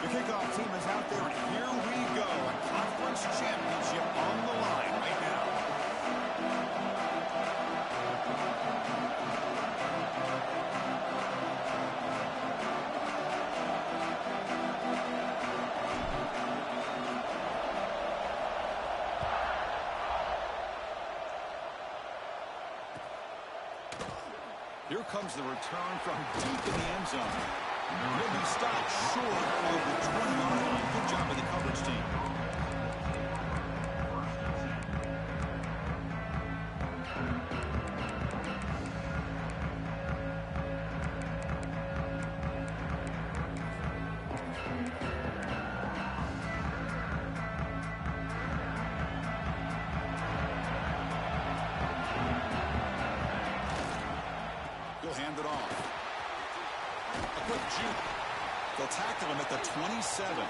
The kickoff team is out there, and here we go. A conference championship on the line right now. Here comes the return from deep in the end zone. He'll be stopped short of the 20-yard line. Good job of the coverage team. He'll hand it off. A quick juke. They'll tackle him at the 27.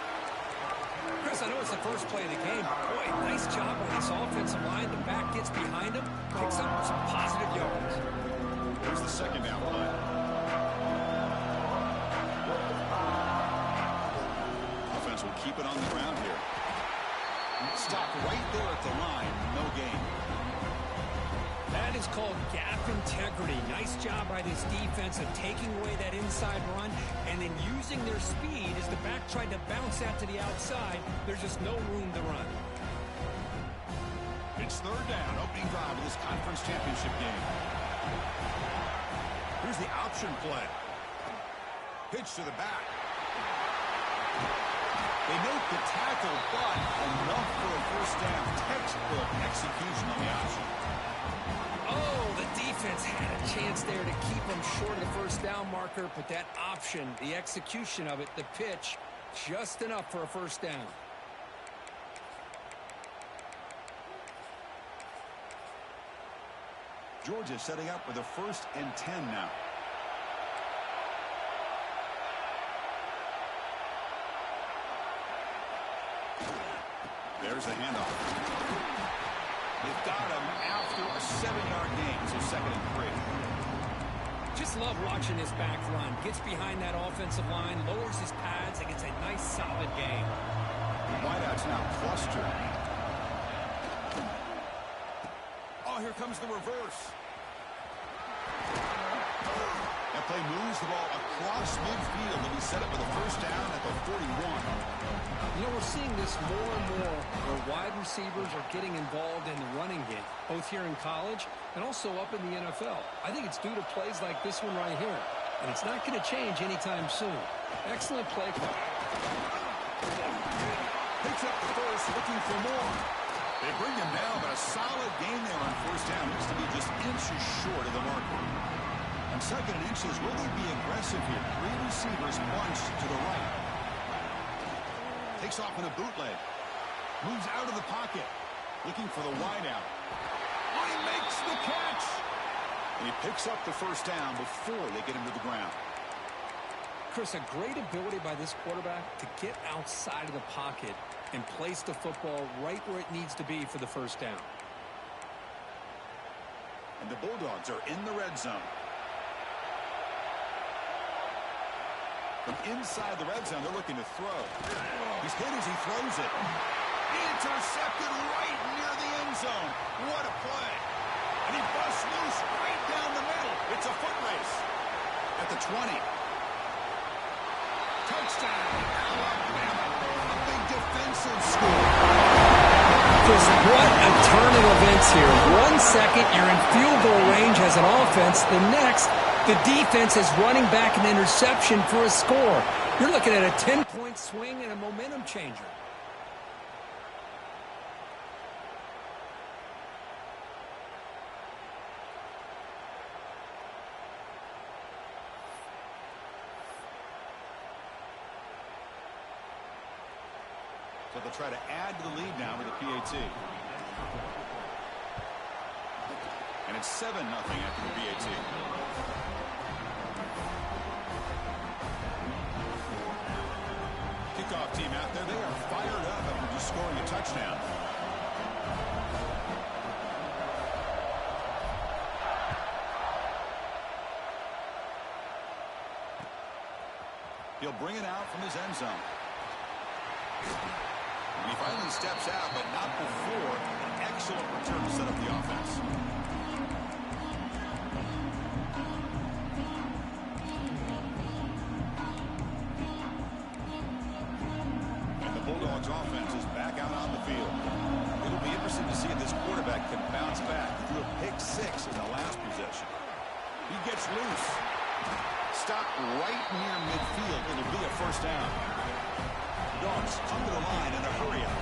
Chris, I know it's the first play of the game. Boy, nice job on this offensive line. The back gets behind him, picks up some positive yards. Here's the second down play. Offense will keep it on the ground here. Stop right there at the line. No gain. That is called gap integrity. Nice job by this defense of taking away that inside run and then using their speed as the back tried to bounce out to the outside. There's just no room to run. It's third down, opening drive of this conference championship game. Here's the option play. Pitch to the back. They make the tackle, but enough for a first down. Textbook execution on the option. Oh, the defense had a chance there to keep them short of the first down marker, but that option, the execution of it, the pitch, just enough for a first down. Georgia setting up with a 1st and 10 now. There's a handoff. They've got him after a 7-yard gain, so 2nd and 3. Just love watching this back run. Gets behind that offensive line, lowers his pads, and gets a nice solid gain. Wideouts now clustered. Oh, here comes the reverse. That play moves the ball across midfield, and he set up with a first down at the 41. You know, we're seeing this more and more where wide receivers are getting involved in the running game, both here in college and also up in the NFL. I think it's due to plays like this one right here, and it's not going to change anytime soon. Excellent play call. Picks up the first, looking for more. They bring him down, but a solid gain there on first down. Looks to be just inches short of the marker. On 2nd and inches, will they be aggressive here? 3 receivers bunched to the right. Takes off in a bootleg. Moves out of the pocket. Looking for the wideout. Oh, he makes the catch! And he picks up the first down before they get him to the ground. Chris, a great ability by this quarterback to get outside of the pocket and place the football right where it needs to be for the first down. And the Bulldogs are in the red zone. From inside the red zone, they're looking to throw. He's hit as he throws it. Intercepted right near the end zone. What a play. And he busts loose right down the middle. It's a foot race. At the 20. Touchdown, Alabama. A big defensive score. Just what a turn of events here. 1 second, you're in field goal range as an offense. The next, the defense is running back an interception for a score. You're looking at a 10-point swing and a momentum changer. So they'll try to add to the lead now with the PAT. And it's 7-0 after the PAT. Kickoff team out there. They are fired up after just scoring a touchdown. He'll bring it out from his end zone. And he finally steps out, but not before an excellent return to set up the offense. And the Bulldogs offense is back out on the field. It'll be interesting to see if this quarterback can bounce back. He threw a pick-6 in the last possession. He gets loose. Stopped right near midfield. It'll be a first down. Dogs come to the line in a hurry up.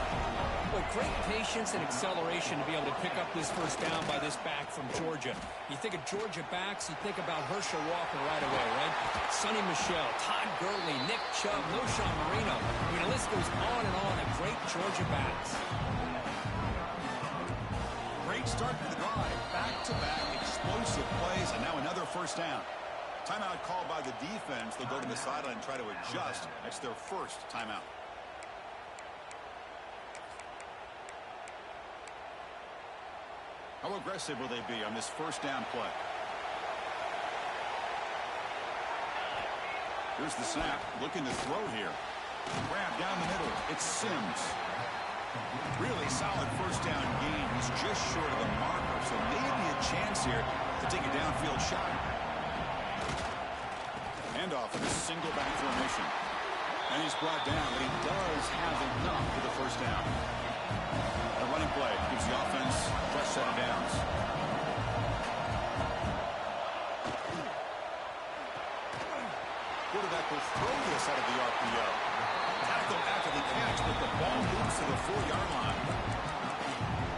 Well, great patience and acceleration to be able to pick up this first down by this back from Georgia. You think of Georgia backs, you think about Herschel Walker right away, right? Sonny Michel, Todd Gurley, Nick Chubb, Knowshon Marino. I mean, the list goes on and on of great Georgia backs. Great start to the drive. Back-to-back explosive plays, and now another first down. Timeout called by the defense. They'll go to the sideline and try to adjust. That's their first timeout. How aggressive will they be on this first down play? Here's the snap. Looking to throw here. Grab down the middle. It's Sims. Really solid first down gain. He's just short of the marker, so maybe a chance here to take a downfield shot. Handoff in a single back formation. And he's brought down, but he does have enough for the first down. A running play gives the offense a fresh set of downs. Quarterback will throw this out of the RPO. Tackle after the catch, but the ball moves to the 4-yard line.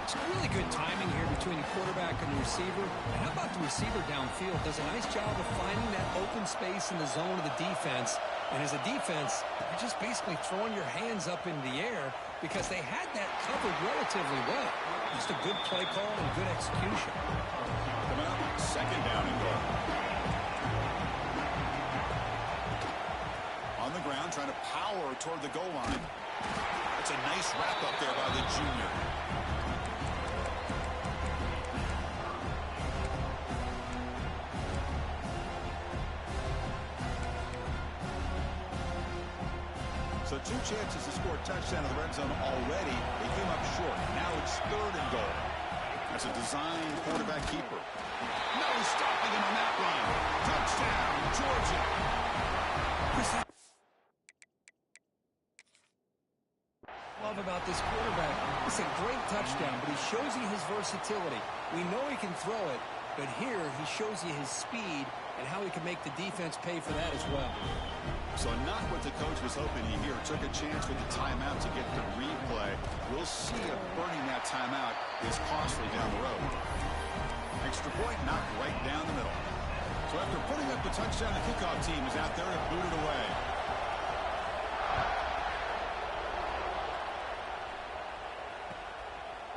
It's really good timing here between the quarterback and the receiver. And how about the receiver downfield? Does a nice job of finding that open space in the zone of the defense. And as a defense, you're just basically throwing your hands up in the air because they had that covered relatively well. Just a good play call and good execution. Coming up, second down and goal. On the ground, trying to power toward the goal line. It's a nice wrap up there by the junior. So 2 chances to score a touchdown in the red zone already. They came up short. Now it's third and goal. That's a design quarterback keeper. No stopping him on that run. Touchdown, Georgia. Love about this quarterback. It's a great touchdown, but he shows you his versatility. We know he can throw it, but here he shows you his speed and how he can make the defense pay for that as well. So not what the coach was hoping to hear. Took a chance with the timeout to get the replay. We'll see if burning that timeout is costly down the road. Extra point knocked right down the middle. So after putting up the touchdown, the kickoff team is out there to boot it away.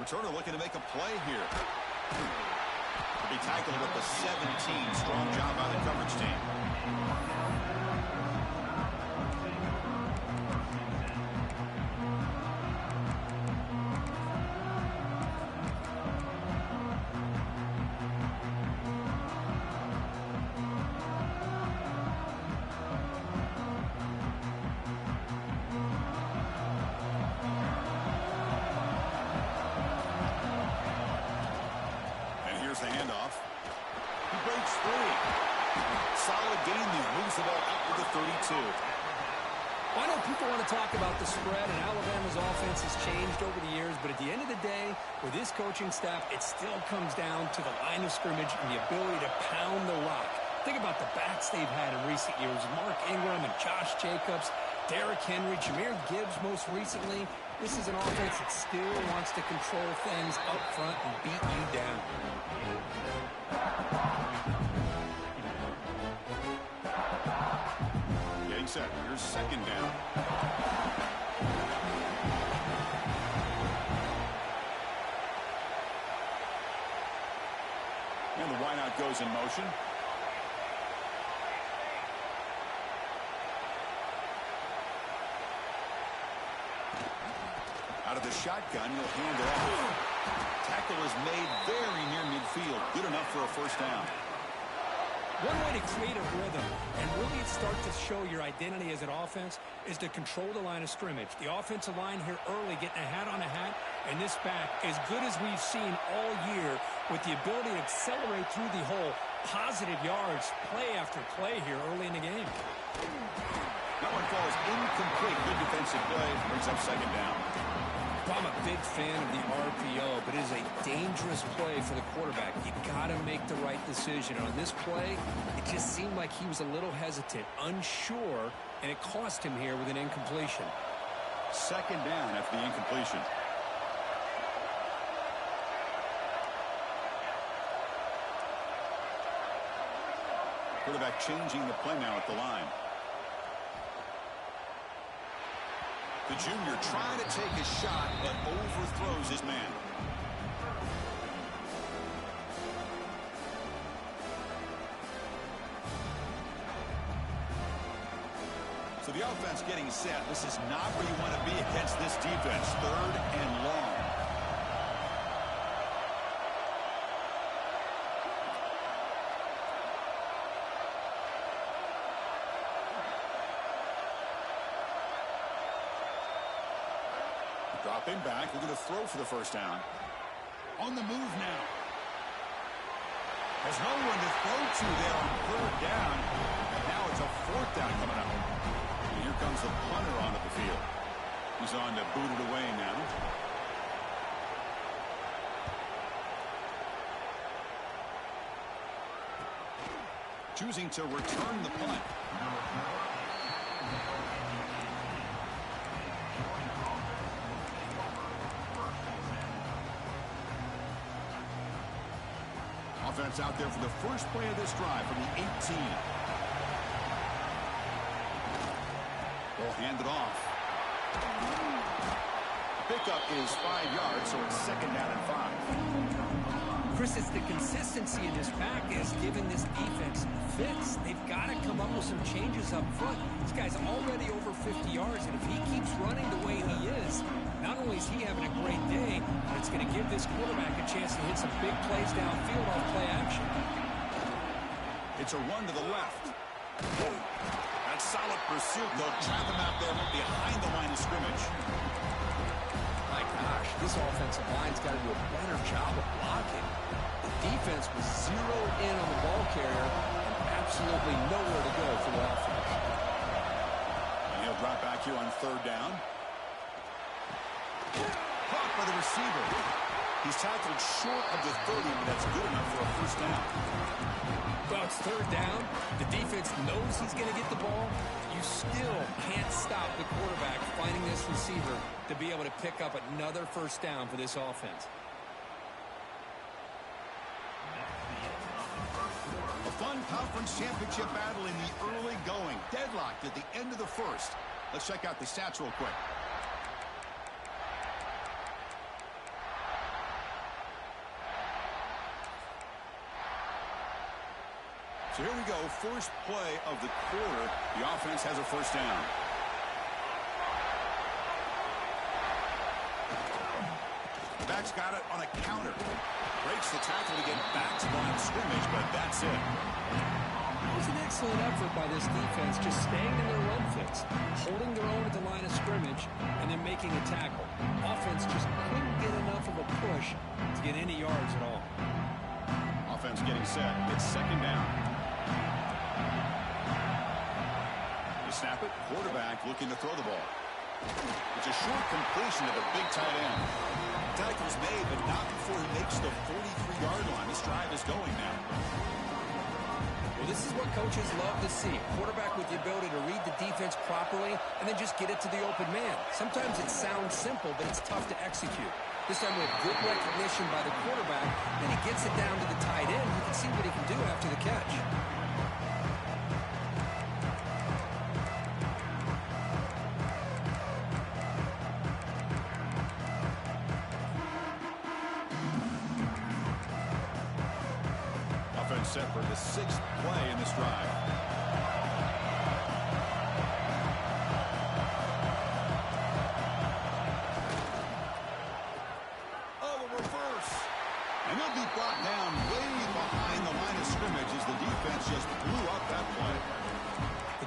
Returner looking to make a play here. He'll be tackled at the 17. Strong job by the coverage team. The handoff. He breaks free. Solid gain there. Moves the ball up to the 32. I know people want to talk about the spread, and Alabama's offense has changed over the years, but at the end of the day, with this coaching staff, it still comes down to the line of scrimmage and the ability to pound the rock. Think about the backs they've had in recent years. Mark Ingram and Josh Jacobs, Derrick Henry, Jahmyr Gibbs most recently. This is an offense that still wants to control things up front and beat you down. Getting set. Here's second down. And the wideout goes in motion. Out of the shotgun, he'll hand it off. Tackle is made very near midfield. Good enough for a first down. One way to create a rhythm and really start to show your identity as an offense is to control the line of scrimmage. The offensive line here early getting a hat on a hat, and this back as good as we've seen all year with the ability to accelerate through the hole. Positive yards, play after play here early in the game. That one falls incomplete. Good defensive play. Brings up second down. I'm a big fan of the RPO, but it is a dangerous play for the quarterback. You got to make the right decision. On this play, it just seemed like he was a little hesitant, unsure, and it cost him here with an incompletion. Second down after the incompletion. Quarterback changing the play now at the line. The junior trying to take a shot, but overthrows his man. So the offense getting set. This is not where you want to be against this defense. Third and long. Dropping back, looking to throw for the first down. On the move now. Has no one to throw to there on third down. And now it's a fourth down coming up. And here comes the punter onto the field. He's on to boot it away now. Choosing to return the punt. Offense out there for the first play of this drive from the 18. They'll hand it off. Pickup is 5 yards, so it's second down and 5. Chris, it's the consistency in this pack is giving this defense fits. They've got to come up with some changes up front. This guy's already over 50 yards, and if he keeps running the way he is, not only is he having a great day, but it's going to give this quarterback a chance to hit some big plays downfield off play action. It's a run to the left. That's solid pursuit. They'll trap him out there behind the line of scrimmage. My gosh, this offensive line's got to do a better job of blocking. The defense was zeroed in on the ball carrier and absolutely nowhere to go for the offense. And he'll drop back here on third down. Caught by the receiver. He's tackled short of the 30, but that's good enough for a first down. Well, it's third down. The defense knows he's going to get the ball. You still can't stop the quarterback finding this receiver to be able to pick up another first down for this offense. A fun conference championship battle in the early going. Deadlocked at the end of the first. Let's check out the stats real quick. So here we go, first play of the quarter. The offense has a first down. The back's got it on a counter. Breaks the tackle to get back to the line of scrimmage, but that's it. It was an excellent effort by this defense, just staying in their run fits, holding their own at the line of scrimmage, and then making a tackle. Offense just couldn't get enough of a push to get any yards at all. Offense getting set. It's second down. Snap it, quarterback looking to throw the ball. It's a short completion to the big tight end. Tackle's made, but not before he makes the 43-yard line. This drive is going now. Well, this is what coaches love to see. Quarterback with the ability to read the defense properly and then just get it to the open man. Sometimes it sounds simple, but it's tough to execute. This time with good recognition by the quarterback, then he gets it down to the tight end. You can see what he can do after the catch. Set for the sixth play in this drive. Oh, a reverse. And he'll be brought down way behind the line of scrimmage as the defense just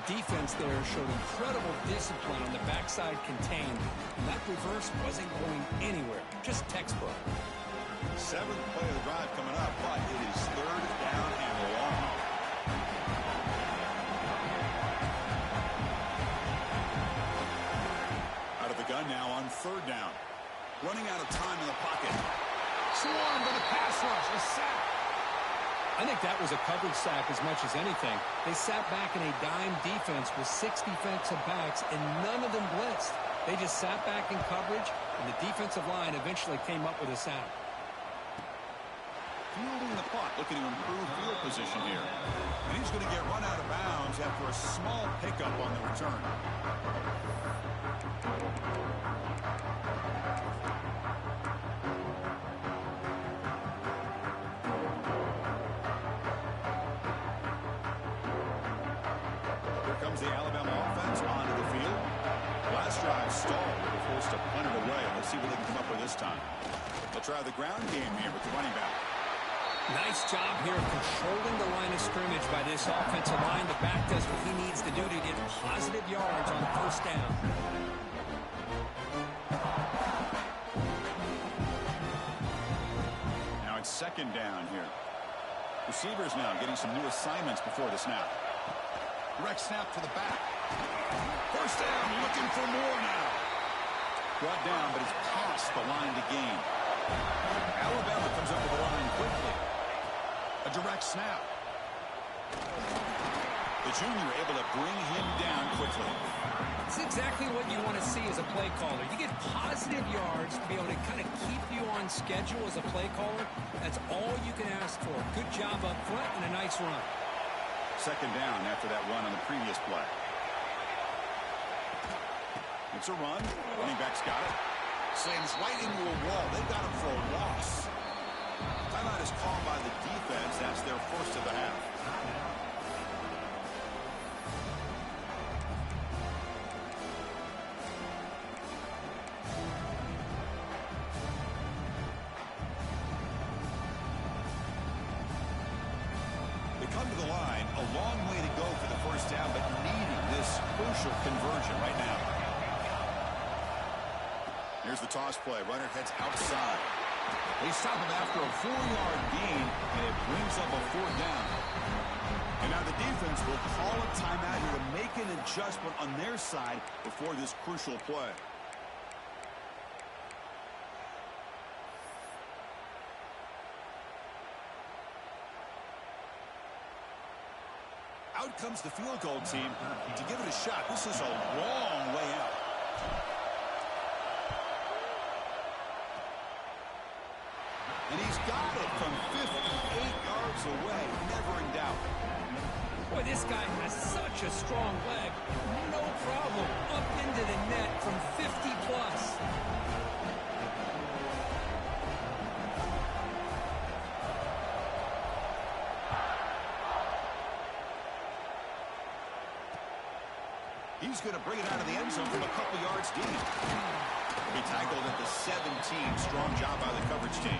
defense there showed incredible discipline on the backside contained. And that reverse wasn't going anywhere. Just textbook. Seventh play of the drive coming up, but it is third down and long. Out of the gun now on third down. Running out of time in the pocket. Swarmed by the pass rush. A sack. I think that was a coverage sack as much as anything. They sat back in a dime defense with 6 defensive backs, and none of them blitzed. They just sat back in coverage, and the defensive line eventually came up with a sack. Fielding the punt, looking to improve field position here. And he's going to get run out of bounds after a small pickup on the return. Here comes the Alabama offense onto the field. Last drive stalled. They were forced to punt it away. Let's see what they can come up with this time. They'll try the ground game here with the running back. Nice job here of controlling the line of scrimmage by this offensive line. The back does what he needs to do to get positive yards on first down. Now it's second down here. Receivers now getting some new assignments before the snap. Direct snap to the back. First down, looking for more now. Brought down, but it's past the line to gain. Alabama comes up with the line quickly. A direct snap. The junior able to bring him down quickly. It's exactly what you want to see as a play caller. You get positive yards to be able to kind of keep you on schedule as a play caller. That's all you can ask for. Good job up front and a nice run. Second down after that run on the previous play. It's a run. Running back's got it. Slams right into a wall. They got him for a loss. Timeout is called by the defense. That's their first of the half. They come to the line. A long way to go for the first down, but needing this crucial conversion right now. Here's the toss play. Runner heads outside. They stop him after a 4-yard gain, and it brings up a fourth down. And now the defense will call a timeout here to make an adjustment on their side before this crucial play. Out comes the field goal team to give it a shot. This is a long way out. And he's got it from 58 yards away. Never in doubt. Boy, this guy has such a strong leg. No problem. Up into the net from 50 plus. He's going to bring it out of the end zone from a couple yards deep. He tackled at the 17. Strong job by the coverage team.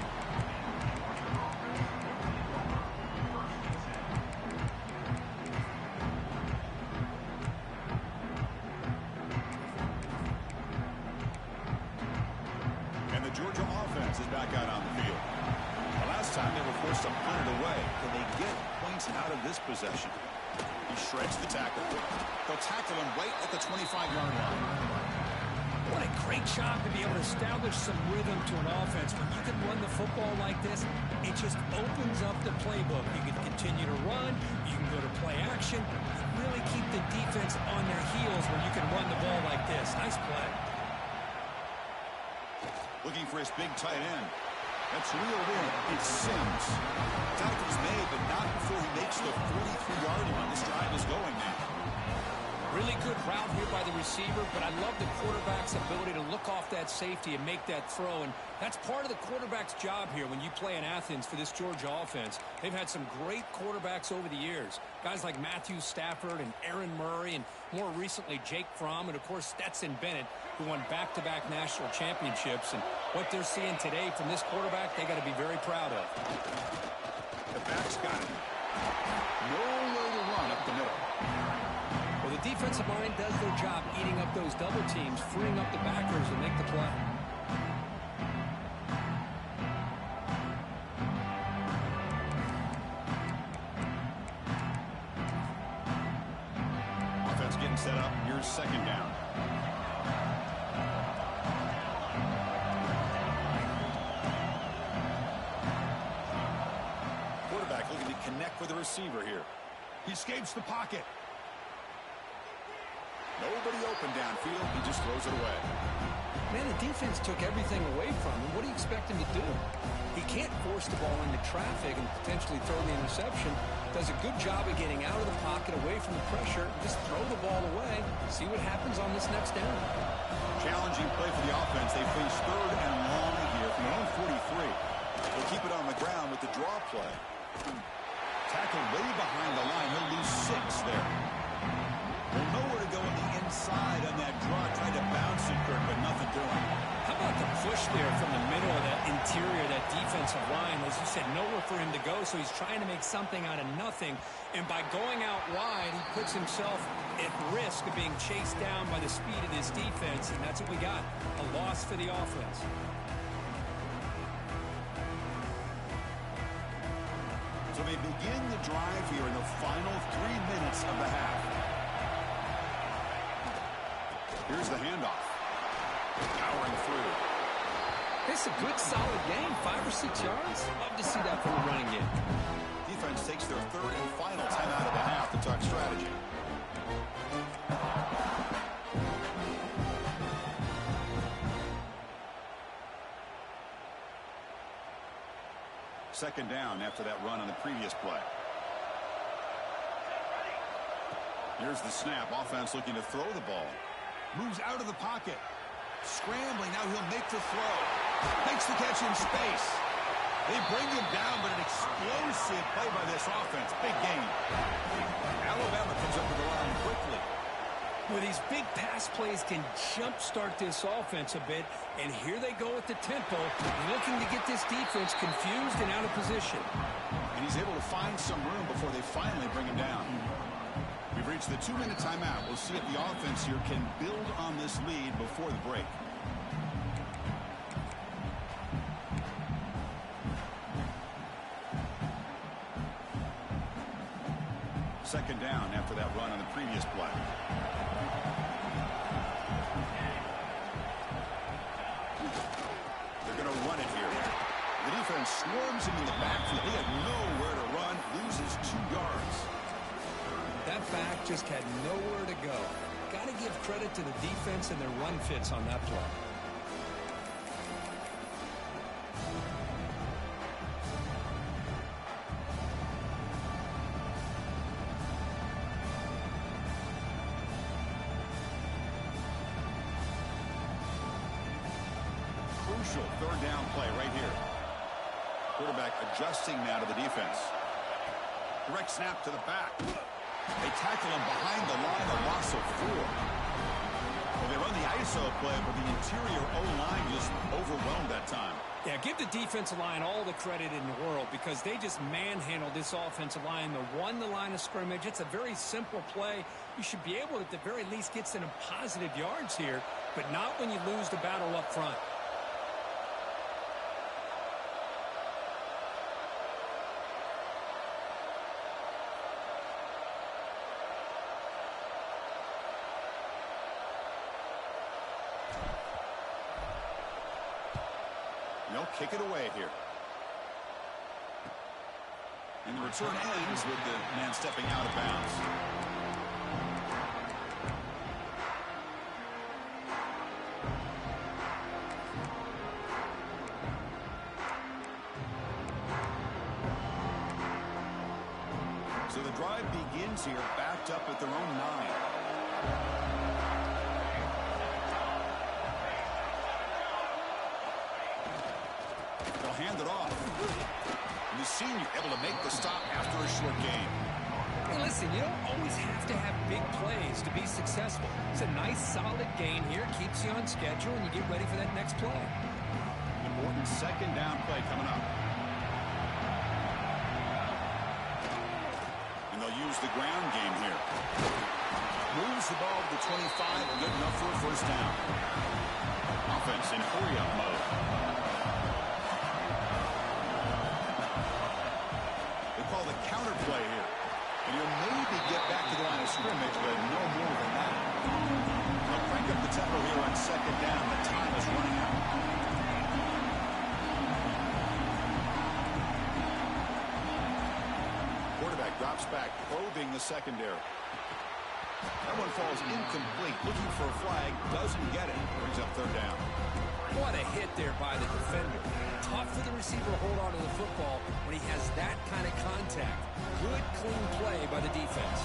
And the Georgia offense is back out on the field. The last time they were forced to punt it away. Can they get points out of this possession? He shreds the tackle. They'll tackle him right at the 25-yard line. What a great job to be able to establish some rhythm to an offense. When you can run the football like this, it just opens up the playbook. You can continue to run. You can go to play action. You really keep the defense on their heels when you can run the ball like this. Nice play. Looking for his big tight end. That's reeled in. It's Sims. Tackle's made, but not before he makes the 43-yard line. This drive is going now. Really good route here by the receiver, but I love the quarterback's ability to look off that safety and make that throw. And that's part of the quarterback's job here when you play in Athens for this Georgia offense. They've had some great quarterbacks over the years. Guys like Matthew Stafford and Aaron Murray, and more recently Jake Fromm, and of course Stetson Bennett, who won back-to-back national championships. And what they're seeing today from this quarterback, they got to be very proud of. The back's got it. No way to run up the middle. Well, the defensive line does their job eating up those double teams, freeing up the backers to make the play. Offense getting set up. Here's second down. Quarterback looking to connect with the receiver here. He escapes the pocket. Nobody open downfield. He just throws it away. Man, the defense took everything away from him. What do you expect him to do? He can't force the ball into traffic and potentially throw the interception. Does a good job of getting out of the pocket, away from the pressure. Just throw the ball away. See what happens on this next down. Challenging play for the offense. They face third and long here from their own 43. They'll keep it on the ground with the draw play. Tackled way behind the line. He'll lose 6 there. Well, nowhere to go on the inside on that draw. Tried to bounce it, Kirk, but nothing doing. How about the push there from the middle of that interior, that defensive line? As you said, nowhere for him to go, so he's trying to make something out of nothing. And by going out wide, he puts himself at risk of being chased down by the speed of this defense, and that's what we got, a loss for the offense. So they begin the drive here in the final 3 minutes of the half. Here's the handoff. Powering through. It's a good, solid game. 5 or 6 yards. Love to see that from the running game. Defense takes their third and final timeout of the half to talk strategy. Second down after that run on the previous play. Here's the snap. Offense looking to throw the ball. Moves out of the pocket. Scrambling. Now he'll make the throw. Makes the catch in space. They bring him down, but an explosive play by this offense. Big gain. Alabama comes up with the line quickly. Well, these big pass plays can jumpstart this offense a bit, and here they go at the tempo, looking to get this defense confused and out of position. And he's able to find some room before they finally bring him down. We've reached the 2-minute timeout. We'll see if the offense here can build on this lead before the break. Second down after that run on the previous play. They're going to run it here. The defense swarms him in the backfield. He had nowhere to run, loses 2 yards. That back just had nowhere to go. Got to give credit to the defense and their run fits on that play. Crucial third down play right here. Quarterback adjusting now to the defense. Direct snap to the back. They tackle him behind the line, a loss of 4. Well, they run the ISO play, but the interior O-line just overwhelmed that time. Yeah, give the defensive line all the credit in the world because they just manhandled this offensive line. They won the line of scrimmage. It's a very simple play. You should be able to, at the very least, get some positive yards here, but not when you lose the battle up front. They'll kick it away here. And the return ends with the man stepping out of bounds. So the drive begins here, backed up at their own 9. Hand it off. And the senior able to make the stop after a short gain. Hey, listen, you don't always have to have big plays to be successful. It's a nice, solid gain here. Keeps you on schedule, and you get ready for that next play. Important second down play coming up. And they'll use the ground game here. Moves the ball to the 25, good enough for a first down. Offense in hurry-up mode. They call the counter play here. And he'll maybe get back to the line of scrimmage, but no more than that. They'll crank up the tempo here on second down. The time is running out. Quarterback drops back, probing the secondary. That one falls incomplete. Looking for a flag, doesn't get it. Brings up third down. What a hit there by the defender. Tough for the receiver to hold on to the football when he has that kind of contact. Good, clean play by the defense.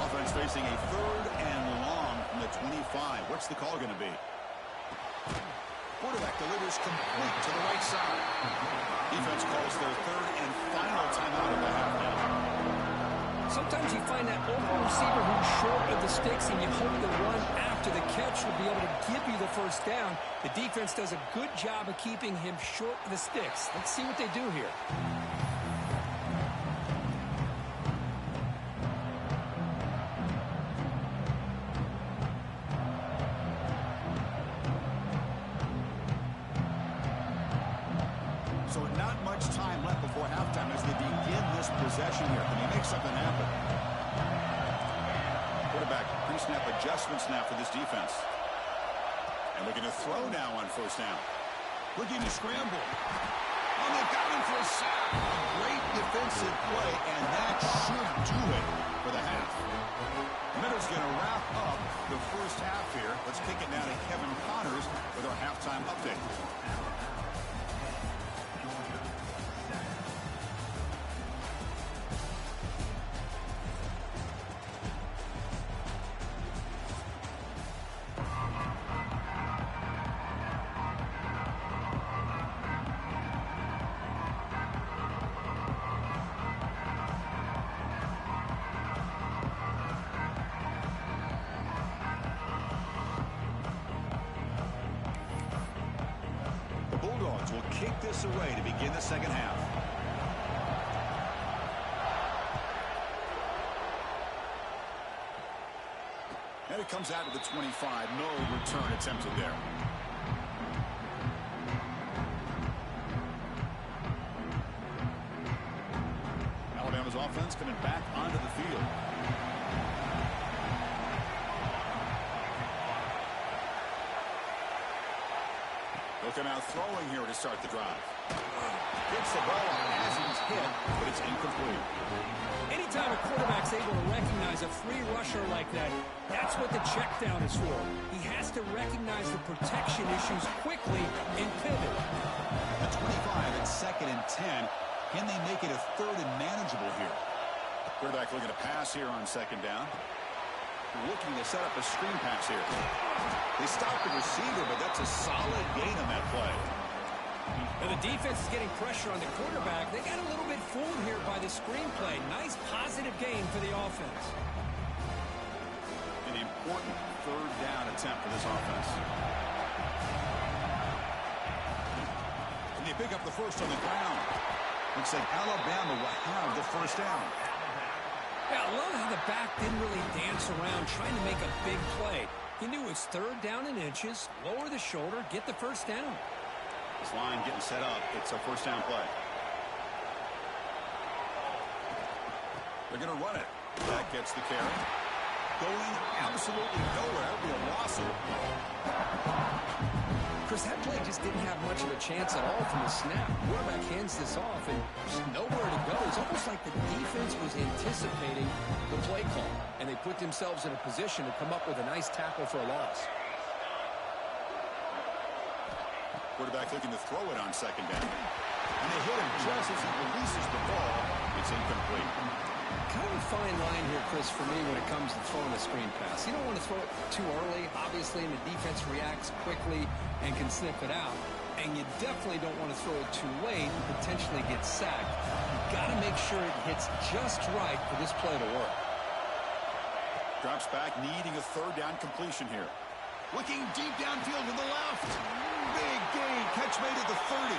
Offense facing a third and long from the 25. What's the call going to be? Quarterback delivers complete to the right side. Defense calls their third and final timeout of the half now. Sometimes you find that open receiver who's short of the sticks, and you hope the run after the catch will be able to give you the first down. The defense does a good job of keeping him short of the sticks. Let's see what they do here. So not much time left before halftime as they begin this possession here. Can he make something happen? Quarterback pre-snap adjustments now for this defense. And looking to throw now on first down. Looking to scramble. Oh, they've got him for a sack. A great defensive play, and that should do it for the half. Miller's going to wrap up the first half here. Let's kick it now to Kevin Connors with our halftime update. Bulldogs will kick this away to begin the second half. And it comes out to the 25. No return attempted there. Alabama's offense coming back onto the field. Looking out throwing here to start the drive. Gets the ball as he's hit, but it's incomplete. Anytime a quarterback's able to recognize a free rusher like that, that's what the check down is for. He has to recognize the protection issues quickly and pivot. The 25 at second and 10. Can they make it a third and manageable here? Quarterback looking to pass here on second down. Looking to set up a screen pass here. They stopped the receiver, but that's a solid gain on that play. And the defense is getting pressure on the quarterback. They got a little bit fooled here by the screen play. Nice positive gain for the offense. An important third down attempt for this offense. And they pick up the first on the ground. Looks like Alabama will have the first down. Yeah, I love how the back didn't really dance around trying to make a big play. He knew it's third down in inches, lower the shoulder, get the first down. This line getting set up. It's a first down play. They're going to run it. That gets the carry. Going absolutely nowhere. That'll be a loss here. Chris, that play just didn't have much of a chance at all from the snap. Quarterback hands this off and just nowhere to go. It's almost like the defense was anticipating the play call, and they put themselves in a position to come up with a nice tackle for a loss. Quarterback looking to throw it on second down. And they hit him just as he releases the ball. It's incomplete. Kind of a fine line here, Chris, for me when it comes to throwing a screen pass. You don't want to throw it too early, obviously, and the defense reacts quickly and can sniff it out. And you definitely don't want to throw it too late and potentially get sacked. You've got to make sure it hits just right for this play to work. Drops back, needing a third down completion here. Looking deep downfield to the left. Big gain. Catch made at the 30.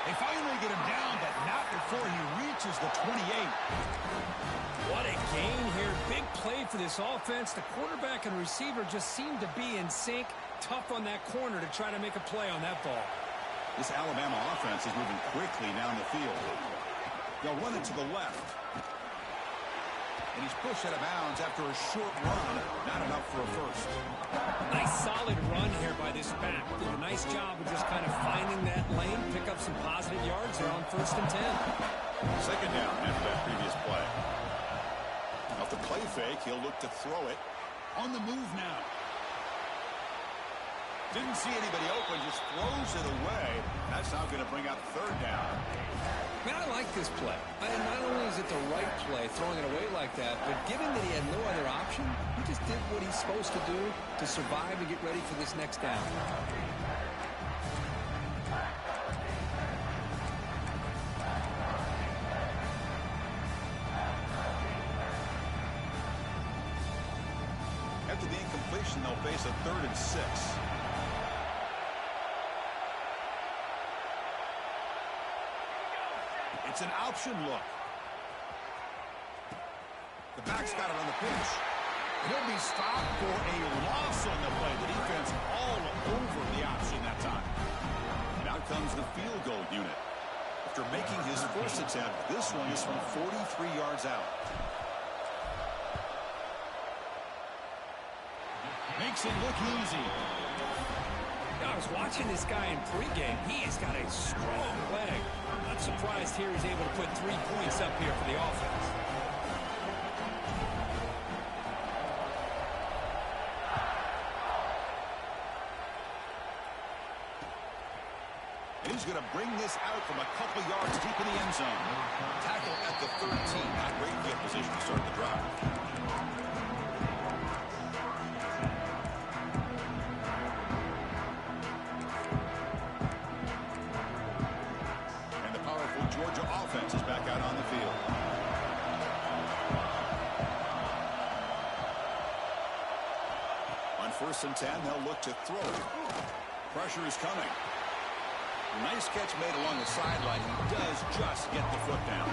They finally get him down, but not before he reaches the 28. What a gain here. Big play for this offense. The quarterback and receiver just seem to be in sync. Tough on that corner to try to make a play on that ball. This Alabama offense is moving quickly down the field. They'll run it to the left. And he's pushed out of bounds after a short run. Not enough for a first. Nice solid run here by this back. Did a nice job of just kind of finding that lane, pick up some positive yards there on 1st and 10. Second down after that previous play. Off the play fake, he'll look to throw it. On the move now. Didn't see anybody open, just throws it away. That's now going to bring out 3rd down. Man, I like this play. Not only is it the right play, throwing it away like that, but given that he had no other option, he just did what he's supposed to do to survive and get ready for this next down. After the incompletion, they'll face a 3rd and 6. It's an option look. The back's got it on the pitch. He'll be stopped for a loss on the play. The defense all over the option that time. And out comes the field goal unit. After making his first attempt, this one is from 43 yards out. Makes it look easy. I was watching this guy in pregame. He has got a strong leg. Not surprised here he's able to put 3 points up here for the offense. And he's going to bring this out from a couple yards deep in the end zone. Tackle at the 13. Not great field position to start the drive. Georgia offense is back out on the field. On 1st and 10, they'll look to throw. Pressure is coming. Nice catch made along the sideline. He does just get the foot down.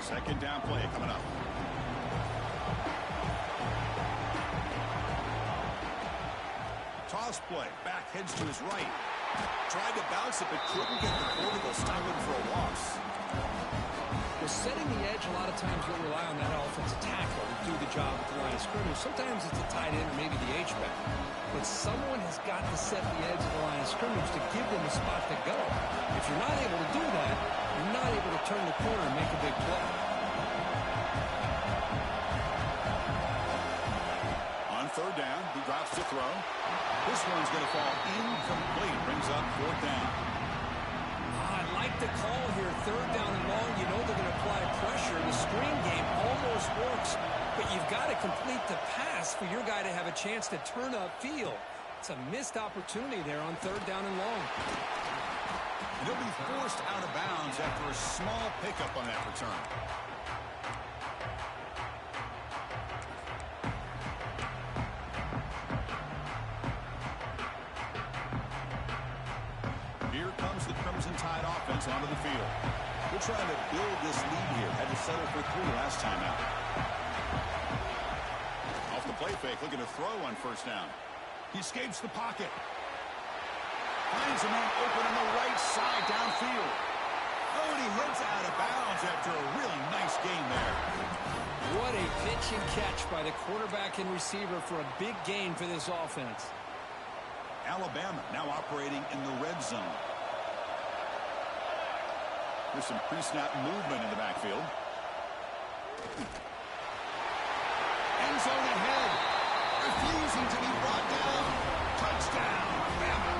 Second down play coming up. Toss play. Back heads to his right. Tried to bounce it, but couldn't get the quarterback. Stop him for a loss. Well, setting the edge, a lot of times you'll rely on that offensive tackle to do the job at the line of scrimmage. Sometimes it's a tight end or maybe the H-back. But someone has got to set the edge of the line of scrimmage to give them a spot to go. If you're not able to do that, you're not able to turn the corner and make a big play. On 3rd down, he drops to throw. This one's going to fall incomplete. Brings up 4th down. I like the call here. 3rd down and long. You know they're going to apply pressure. The screen game almost works, but you've got to complete the pass for your guy to have a chance to turn upfield. It's a missed opportunity there on 3rd down and long. He'll be forced out of bounds after a small pickup on that return. Here comes the Crimson Tide offense onto the field. They're trying to build this lead here. Had to settle for 3 last time out. Off the play fake, looking to throw on 1st down. He escapes the pocket. Finds a man open on the right side downfield. Oh, and he heads out of bounds after a really nice game there. What a pitch and catch by the quarterback and receiver for a big gain for this offense. Alabama now operating in the red zone. There's some pre-snap movement in the backfield. End zone ahead. Refusing to be brought down. Touchdown, Bama.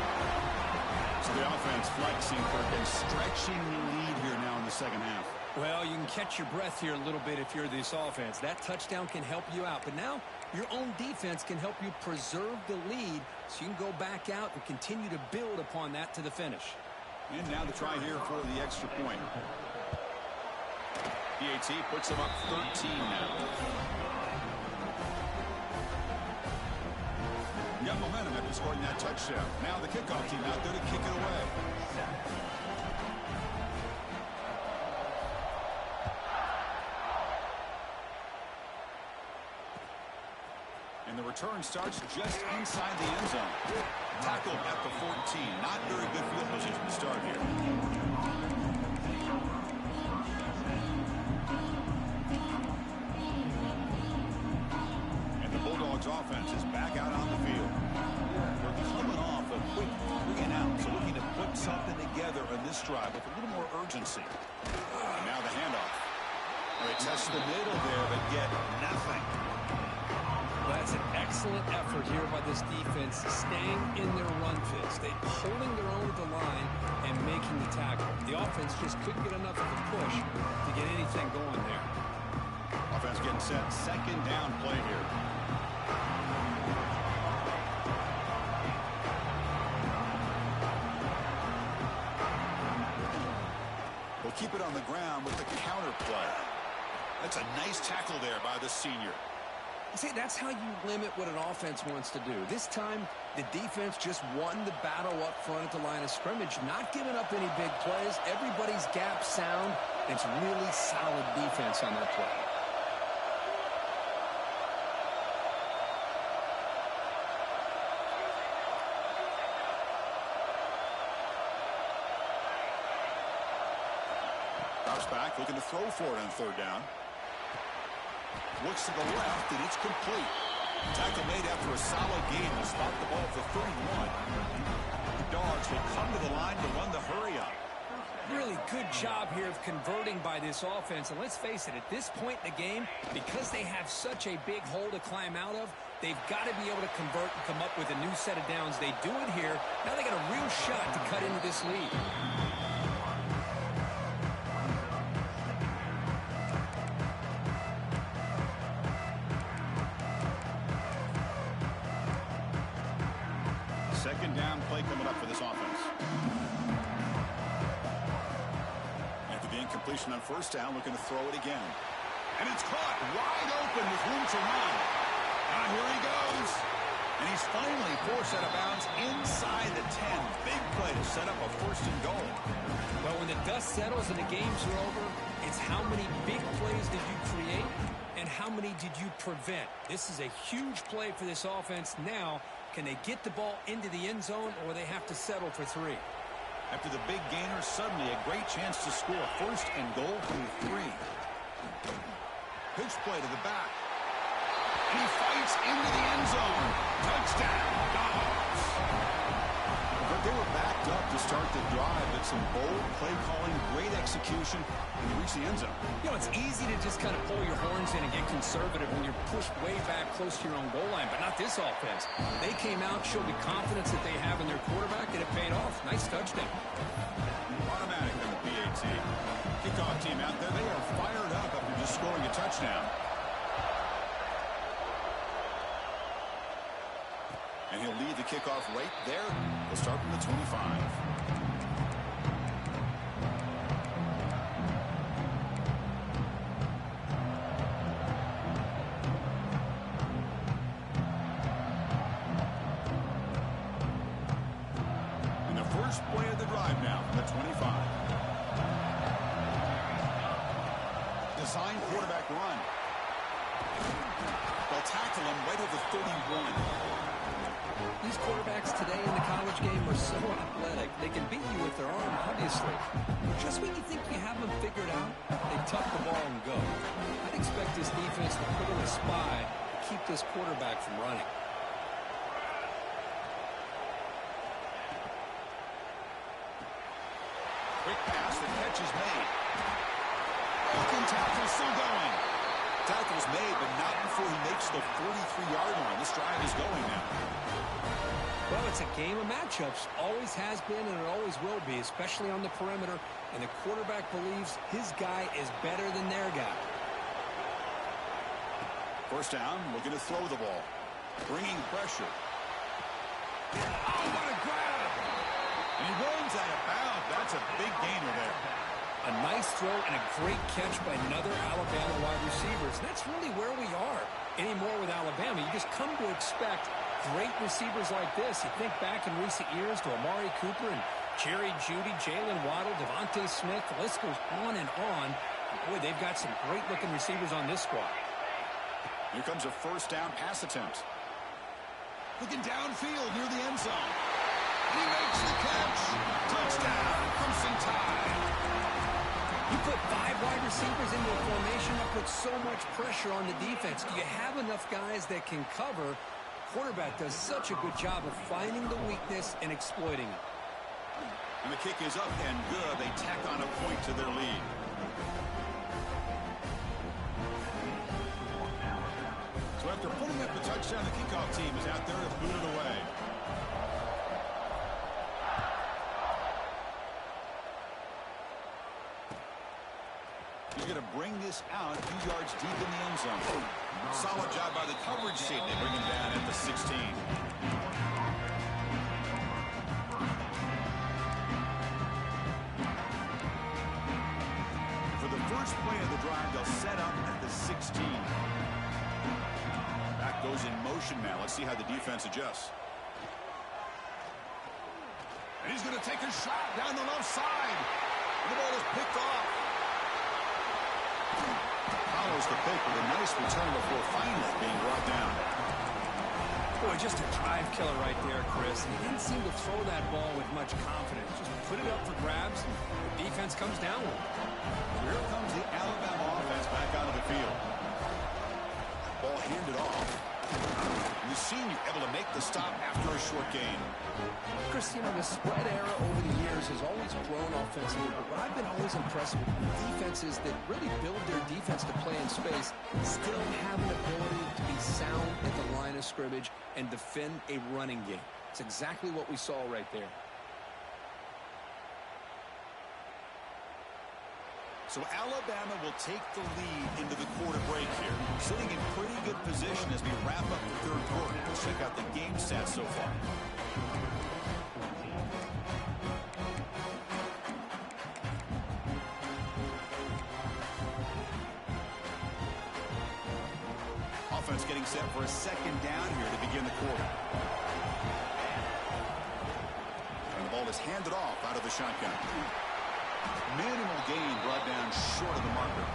So the offense Offense flexing, and stretching the lead here now in the second half. Well, you can catch your breath here a little bit if you're this offense. That touchdown can help you out. But now your own defense can help you preserve the lead so you can go back out and continue to build upon that to the finish. And now the try here for the extra point. PAT puts them up 13 now. Got momentum after scoring that touchdown. Now the kickoff team out there to kick it away. And the return starts just inside the end zone. Tackled at the 14. Not very good field position to start here. And the Bulldogs offense is back out on the field. They're coming off a quick 3 and out, so looking to put something together on this drive with a little more urgency. And now the handoff. They test the middle there, but get nothing. That's an excellent effort here by this defense, staying in their run fits. They're holding their own at the line and making the tackle. The offense just couldn't get enough of a push to get anything going there. Offense getting set. Second down play here. We'll keep it on the ground with the counter play. That's a nice tackle there by the senior. See, that's how you limit what an offense wants to do. This time, the defense just won the battle up front at the line of scrimmage, not giving up any big plays. Everybody's gap sound. It's really solid defense on that play. Drops back, looking to throw for it on third down. Looks to the left, and it's complete. Tackle made after a solid gain to stop the ball at the 31. The Dogs will come to the line to run the hurry up. Really good job here of converting by this offense. And let's face it, at this point in the game, because they have such a big hole to climb out of, they've got to be able to convert and come up with a new set of downs. They do it here. Now they got a real shot to cut into this lead. Second down play coming up for this offense. After the incompletion on first down, looking to throw it again. And it's caught wide open with room to run. Now here he goes. And he's finally forced out of bounds inside the 10. Big play to set up a first and goal. Well, when the dust settles and the games are over, it's how many big plays did you create and how many did you prevent. This is a huge play for this offense. Now, can they get the ball into the end zone, or they have to settle for 3? After the big gainer, suddenly a great chance to score. First and goal from 3. Pitch play to the back. And he fights into the end zone. Touchdown, Dogs. But they were backed up to start the drive. But some bold play calling, great execution, and they reach the end zone. You know, it's easy to just kind of pull your horns in and get conservative when you're pushed way back close to your own goal line, but not this offense. They came out, showed the confidence that they have in their quarterback, and it paid off. Nice touchdown. Automatic on the PAT. Kickoff team out there, they are fired up after just scoring a touchdown. And he'll lead the kickoff right there. He'll start from the 25. And the first play of the drive now from the 25. Design quarterback run. They'll tackle him right at the 31. These quarterbacks today in the college game are so athletic. They can beat you with their arm, obviously. Just when you think you have them figured out, they tuck the ball and go. I'd expect this defense to put in a spy to keep this quarterback from running. Quick pass, the catch is made. Broken tackle, still going. Tackle's made, but not before he makes the 43-yard line. This drive is going now. Well, it's a game of matchups. Always has been and it always will be, especially on the perimeter. And the quarterback believes his guy is better than their guy. First down, looking to throw the ball. Bringing pressure. Oh, what a grab! And he runs out of bounds. That's a big gainer there. A nice throw and a great catch by another Alabama wide receiver. And that's really where we are anymore with Alabama. You just come to expect great receivers like this. You think back in recent years to Amari Cooper and Jerry Jeudy, Jalen Waddle, Devontae Smith. The list goes on and on. Boy, they've got some great-looking receivers on this squad. Here comes a first down pass attempt. Looking downfield near the end zone. He makes the catch. Touchdown, Crimson Tide. You put 5 wide receivers into a formation that puts so much pressure on the defense. Do you have enough guys that can cover? Quarterback does such a good job of finding the weakness and exploiting it. And the kick is up and good. They tack on a point to their lead. So after putting up the touchdown, the kickoff team is out there to boot it away. He's going to bring this out a few yards deep in the end zone. Solid job by the coverage team. They bring him down at the 16. For the first play of the drive, they'll set up at the 16. Back goes in motion now. Let's see how the defense adjusts. And he's going to take a shot down the left side. The ball is picked off. Follows the pick with a nice return before finally being brought down. Boy, just a drive killer right there, Chris. He didn't seem to throw that ball with much confidence. Just put it up for grabs, and the defense comes down with it. Here comes the Alabama offense back onto the field. Ball handed off. And the senior able to make the stop after a short gain. Chris, you know, the spread era over the years has always grown offensively, but what I've been always impressed with defenses that really build their defense to play in space still have an ability to be sound at the line of scrimmage and defend a running game. It's exactly what we saw right there. So Alabama will take the lead into the quarter break here. Sitting in pretty good position as we wrap up the third quarter. Let's check out the game stats so far. Offense getting set for a second down here to begin the quarter. And the ball is handed off out of the shotgun. Minimal gain brought down short of the marker.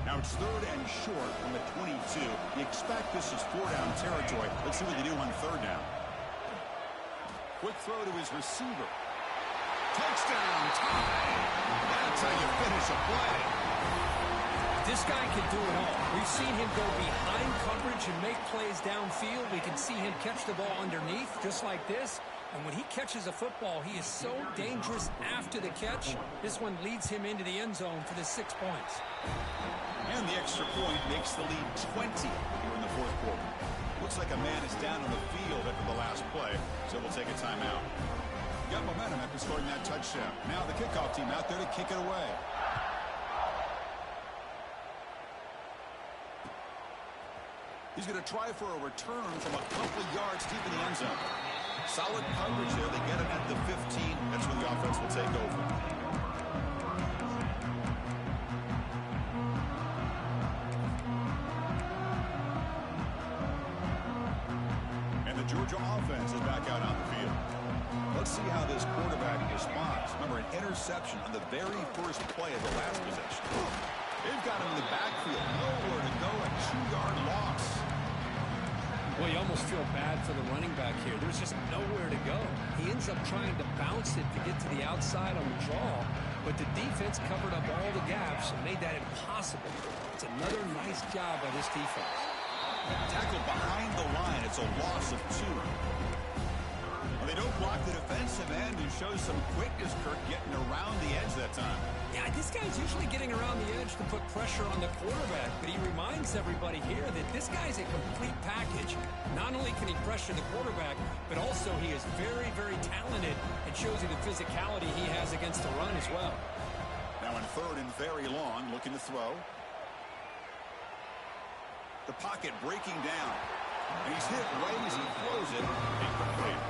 Now it's third and short from the 22. You expect this is 4-down territory. Let's see what they do on third down. Quick throw to his receiver. Touchdown, tie. That's how you finish a play. This guy can do it all. We've seen him go behind coverage and make plays downfield. We can see him catch the ball underneath, just like this. And when he catches a football, he is so dangerous after the catch. This one leads him into the end zone for the 6 points. And the extra point makes the lead 20 here in the fourth quarter. Looks like a man is down on the field after the last play, so we'll take a timeout. Got momentum after scoring that touchdown. Now the kickoff team out there to kick it away. He's going to try for a return from a couple of yards deep in the end zone. Solid coverage there. They get him at the 15. That's where the offense will take over. And the Georgia offense is back out on the field. Let's see how this quarterback responds. Remember, an interception on the very first play of the last possession. They've got him in the backfield. Nowhere to go. A 2-yard loss. Well, you almost feel bad for the running back here. There's just nowhere to go. He ends up trying to bounce it to get to the outside on the draw, but the defense covered up all the gaps and made that impossible. It's another nice job by this defense. Tackled behind the line. It's a loss of 2. They don't block the defensive end and show some quickness, Kirk, getting around the edge that time. Yeah, this guy's usually getting around the edge to put pressure on the quarterback, but he reminds everybody here that this guy's a complete package. Not only can he pressure the quarterback, but also he is very, very talented and shows you the physicality he has against the run as well. Now in third and very long, looking to throw. The pocket breaking down. And he's hit right as he throws it. Incomplete.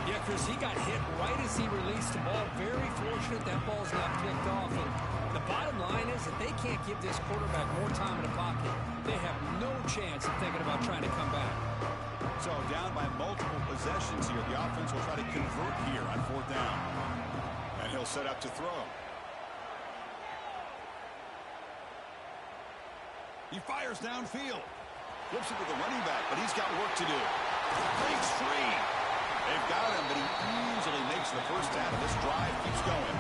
Yeah, Chris, he got hit right as he released the ball. Very fortunate that ball's not picked off. And the bottom line is that they can't give this quarterback more time in the pocket. They have no chance of thinking about trying to come back. So down by multiple possessions here. The offense will try to convert here on fourth down. And he'll set up to throw. He fires downfield. Flips it to the running back, but he's got work to do. Breaks free. They've got him, but he easily makes the first down, and this drive keeps going.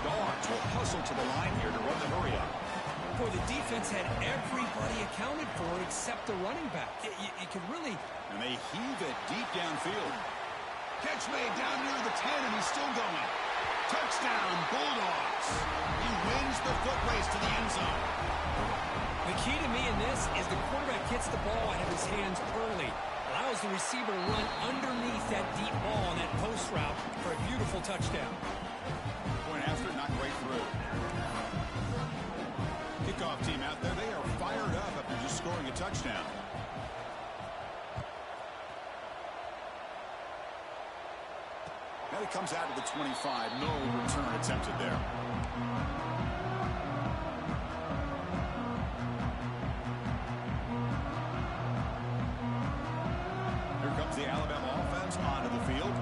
Guards will hustle to the line here to run the hurry up. Boy, the defense had everybody accounted for except the running back. You can really... And they heave it deep downfield. Catch made down near the 10, and he's still going. Touchdown, Bulldogs. He wins the foot race to the end zone. The key to me in this is the quarterback gets the ball out of his hands early, allows the receiver to run underneath that deep ball on that post route for a beautiful touchdown. Point after, not right through. Kickoff team out there, they are fired up after just scoring a touchdown. Now he comes out of the 25, no return attempted there. The Alabama offense onto the field.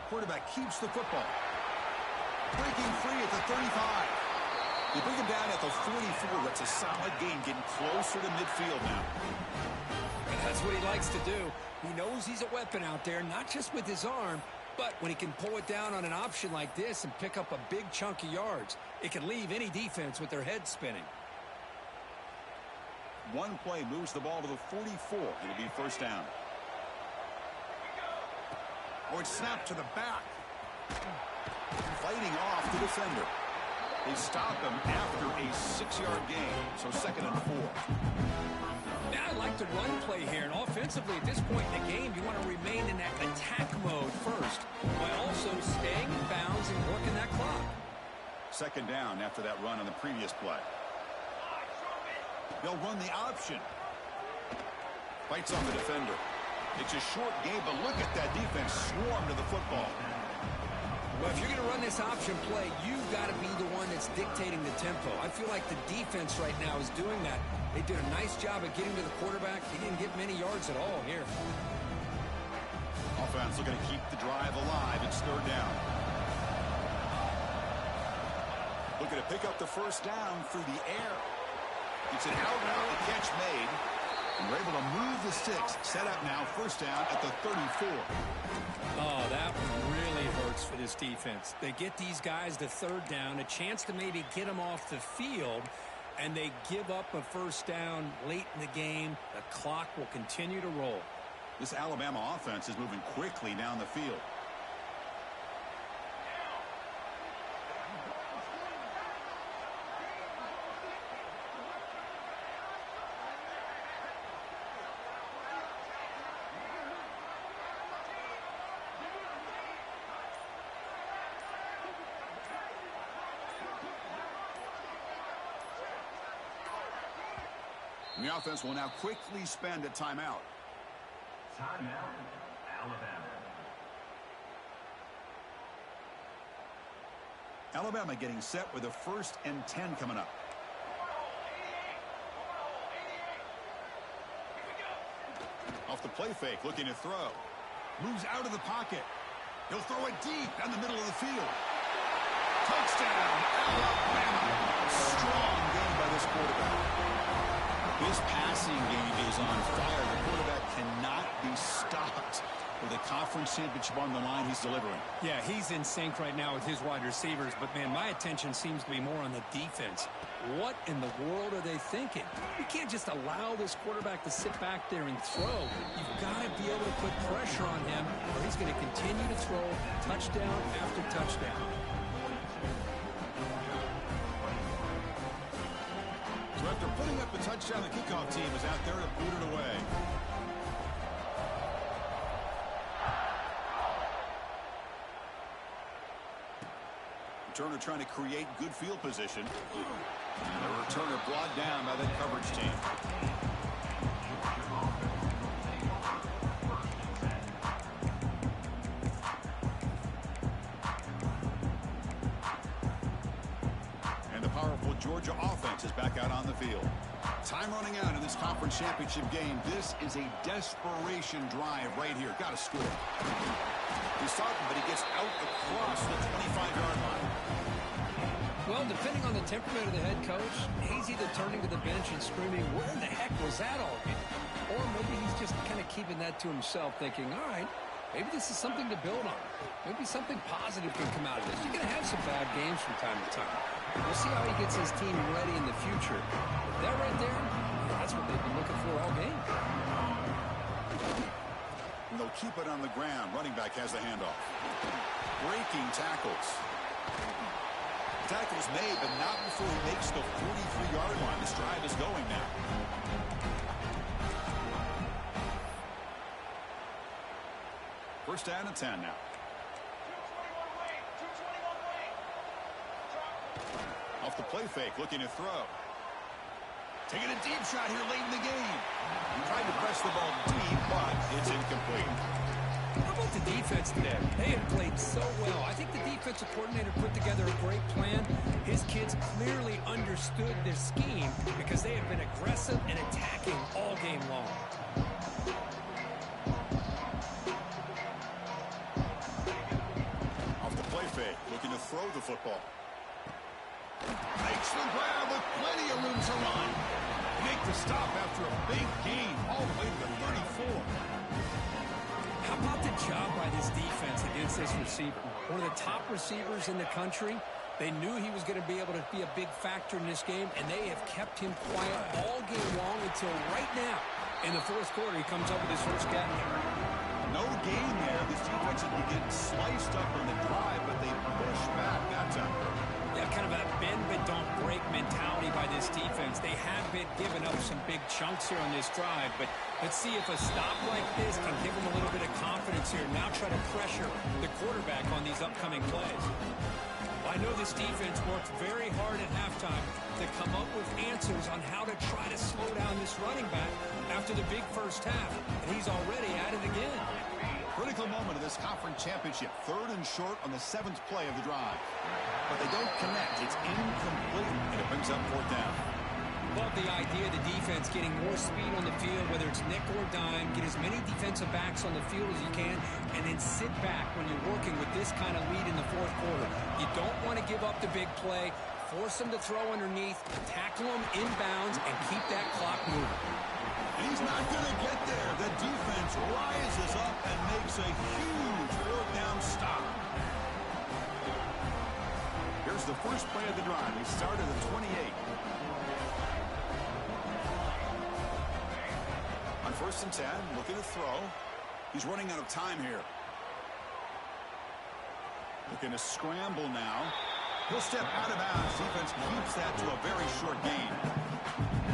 Quarterback keeps the football. Breaking free at the 35. You bring him down at the 44. That's a solid gain, getting closer to midfield now. And that's what he likes to do. He knows he's a weapon out there, not just with his arm, but when he can pull it down on an option like this and pick up a big chunk of yards, it can leave any defense with their head spinning. One play moves the ball to the 44. It'll be first down. Oh, it's snapped to the back. Fighting off the defender. They stop him after a 6-yard gain. So second and 4. Now I like the run play here. And offensively, at this point in the game, you want to remain in that attack mode first, while also staying in bounds and working that clock. Second down after that run on the previous play. They'll run the option. Fights on the defender. It's a short game, but look at that defense swarm to the football. Well, if you're going to run this option play, you've got to be the one that's dictating the tempo. I feel like the defense right now is doing that. They did a nice job of getting to the quarterback. He didn't get many yards at all here. Offense looking to keep the drive alive. It's third down. Looking to pick up the first down through the air. It's an out route, the catch made. And we're able to move the sticks. Set up now, first down at the 34. Oh, that one really hurts for this defense. They get these guys to third down, a chance to maybe get them off the field, and they give up a first down late in the game. The clock will continue to roll. This Alabama offense is moving quickly down the field. And the offense will now quickly spend a timeout. Timeout, Alabama. Alabama getting set with a 1st and 10 coming up. Off the play fake, looking to throw. Moves out of the pocket. He'll throw it deep down the middle of the field. Touchdown, Alabama. Strong game by this quarterback. This passing game is on fire. The quarterback cannot be stopped. With a conference championship on the line, he's delivering. Yeah, he's in sync right now with his wide receivers, but, man, my attention seems to be more on the defense. What in the world are they thinking? You can't just allow this quarterback to sit back there and throw. You've got to be able to put pressure on him, or he's going to continue to throw touchdown after touchdown. So after putting up the touchdown, the kickoff team is out there to boot it away. Returner trying to create good field position. And the returner brought down by that coverage team. And the powerful Georgia offense is back out on the field. Time running out in this conference championship game. This is a desperation drive right here. Got to score. He's talking, but he gets out across the 25-yard line. Well, depending on the temperament of the head coach, he's either turning to the bench and screaming, where the heck was that all game? Or maybe he's just kind of keeping that to himself, thinking, all right, maybe this is something to build on. Maybe something positive can come out of this. You're going to have some bad games from time to time. We'll see how he gets his team ready in the future. But that right there, that's what they've been looking for all game. And they'll keep it on the ground. Running back has the handoff. Breaking tackles. Tackles made, but not before he makes the 43-yard line. This drive is going now. First down and 10 now. Off the play fake, looking to throw. Taking a deep shot here late in the game. He tried to press the ball deep, but it's incomplete. How about the defense today? They have played so well. I think the defensive coordinator put together a great plan. His kids clearly understood their scheme because they have been aggressive and attacking all game long. Off the play fake, looking to throw the football. Makes the grab with plenty of room to run. Make the stop after a big gain all the way to the 34. How about the job by this defense against this receiver? One of the top receivers in the country. They knew he was going to be able to be a big factor in this game, and they have kept him quiet all game long until right now. In the fourth quarter, he comes up with his first catch. No gain there. This defense is getting sliced up on the drive, but they push back that time. Yeah, kind of a bend but don't break mentality by this defense. They have been giving up some big chunks here on this drive, but let's see if a stop like this can give them a little bit of confidence here. Now try to pressure the quarterback on these upcoming plays. I know this defense worked very hard at halftime to come up with answers on how to try to slow down this running back after the big first half, and he's already at it again. Critical moment of this conference championship. 3rd and short on the 7th play of the drive. But they don't connect. It's incomplete, and it brings up 4th down. Love the idea of the defense getting more speed on the field, whether it's nickel or dime, get as many defensive backs on the field as you can, and then sit back when you're working with this kind of lead in the fourth quarter. You don't want to give up the big play, force them to throw underneath, tackle them inbounds, and keep that clock moving. He's not going to get there. The defense rises up and makes a huge 4th down stop. Here's the first play of the drive. He started at 28. On 1st and 10, looking to throw. He's running out of time here. Looking to scramble now. He'll step out of bounds. Defense keeps that to a very short gain.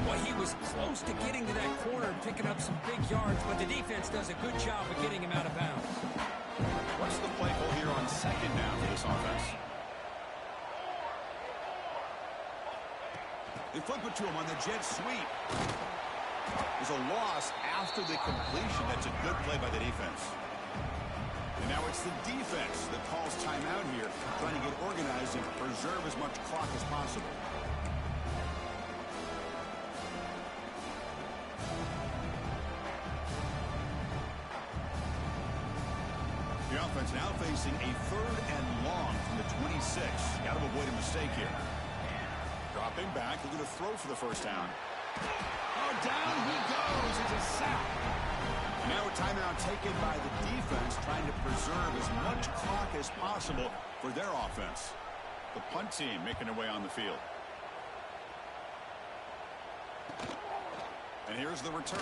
Well, he was close to getting to that corner and picking up some big yards, but the defense does a good job of getting him out of bounds. What's the play call here on 2nd down for this offense? They flip it to him on the jet sweep. There's a loss after the completion. That's a good play by the defense. And now it's the defense that calls timeout here, trying to get organized and preserve as much clock as possible. The offense now facing a 3rd and long from the 26. Got to avoid a mistake here. Dropping back, looking to throw for the first down. Oh, down he goes. It's a sack. Now a timeout taken by the defense, trying to preserve as much clock as possible for their offense. The punt team making their way on the field. And here's the return.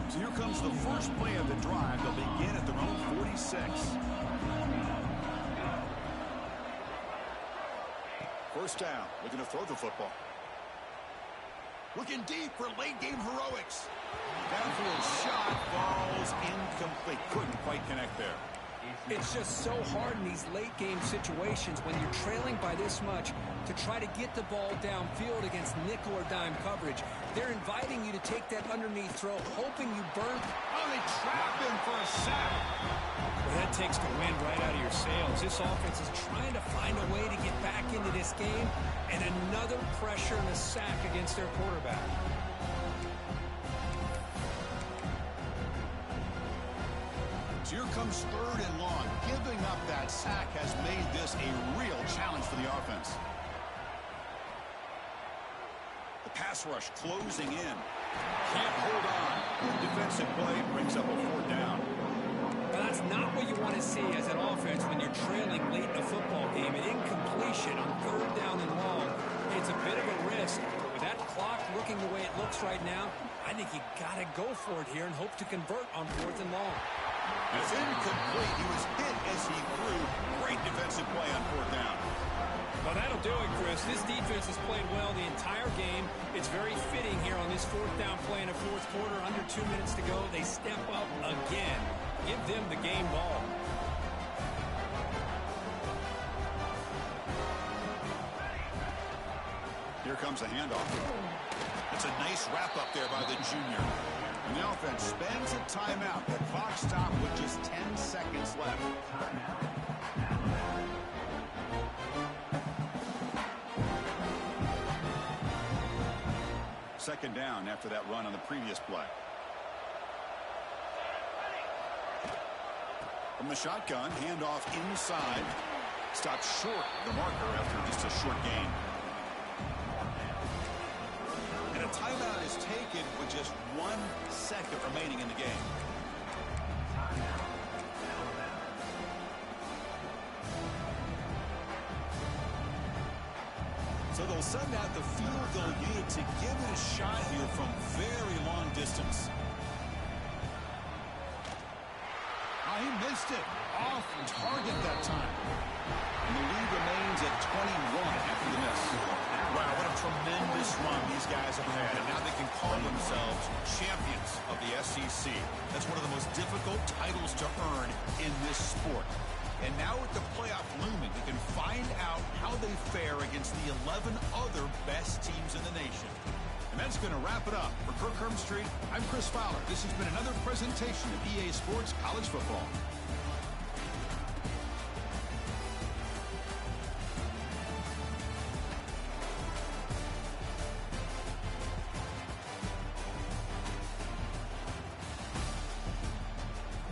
So here comes the first play of the drive. They'll begin at their own 46. First down, looking to throw the football. Looking deep for late-game heroics. Downfield shot falls incomplete. Couldn't quite connect there. It's just so hard in these late-game situations when you're trailing by this much to try to get the ball downfield against nickel or dime coverage. They're inviting you to take that underneath throw, hoping you burn. Oh, they trap him for a sack. Well, that takes the wind right out of your sails. This offense is trying to find a way to get back into this game, and another pressure and a sack against their quarterback. So here comes third and long. Giving up that sack has made this a real challenge for the offense. The pass rush closing in. Can't hold on. The defensive play brings up a fourth down. But that's not what you want to see as an offense when you're trailing late in a football game. An incompletion on third down and long. It's a bit of a risk. With that clock looking the way it looks right now, I think you got to go for it here and hope to convert on fourth and long. It's incomplete. He was hit as he threw. Great defensive play on fourth down. Well, that'll do it, Chris. This defense has played well the entire game. It's very fitting here on this fourth down play in the fourth quarter. Under 2 minutes to go. They step up again. Give them the game ball. Here comes a handoff. It's a nice wrap-up there by the junior. And the offense spends a timeout. The clock stopped with just 10 seconds left. Second down after that run on the previous play. From the shotgun, handoff inside. Stopped short the marker after just a short gain. And a timeout is taken with just 1 second remaining in the game. So they'll send out the field goal unit to give it a shot here from very long distance. Oh, he missed it. Off target that time. And the lead remains at 21 after the miss. Wow, what a tremendous run these guys have had. And now they can call themselves champions of the SEC. That's one of the most difficult titles to earn in this sport. And now with the playoff looming, we can find out how they fare against the 11 other best teams in the nation. And that's going to wrap it up. For Kirk Street, I'm Chris Fowler. This has been another presentation of EA Sports College Football.